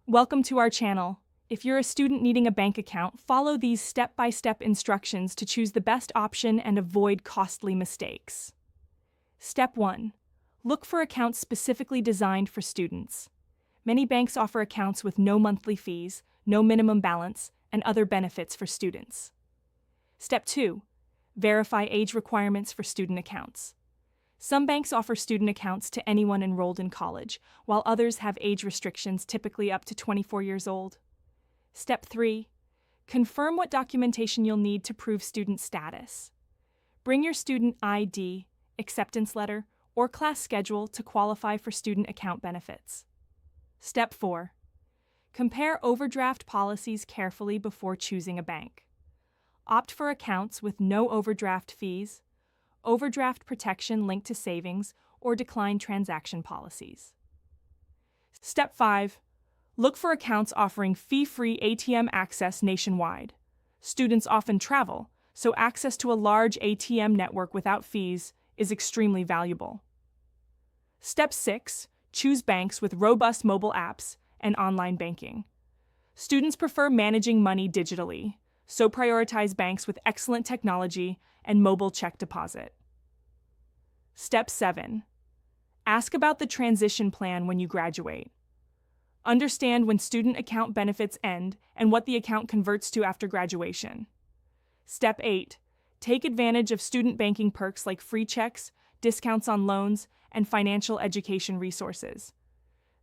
Welcome to our channel. If you're a student needing a bank account, follow these step-by-step instructions to choose the best option and avoid costly mistakes. Step 1. Look for accounts specifically designed for students. Many banks offer accounts with no monthly fees, no minimum balance, and other benefits for students. Step 2. Verify age requirements for student accounts. Some banks offer student accounts to anyone enrolled in college, while others have age restrictions typically up to 24 years old. Step 3. Confirm what documentation you'll need to prove student status. Bring your student ID, acceptance letter, or class schedule to qualify for student account benefits. Step 4. Compare overdraft policies carefully before choosing a bank. Opt for accounts with no overdraft fees, overdraft protection linked to savings, or decline transaction policies. Step 5. Look for accounts offering fee-free ATM access nationwide. Students often travel, so access to a large ATM network without fees is extremely valuable. Step 6. Choose banks with robust mobile apps and online banking. Students prefer managing money digitally, so prioritize banks with excellent technology and mobile check deposit. Step 7. Ask about the transition plan when you graduate. Understand when student account benefits end and what the account converts to after graduation. Step 8. Take advantage of student banking perks like free checks, discounts on loans, and financial education resources.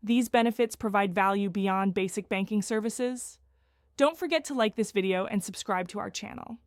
These benefits provide value beyond basic banking services. Don't forget to like this video and subscribe to our channel.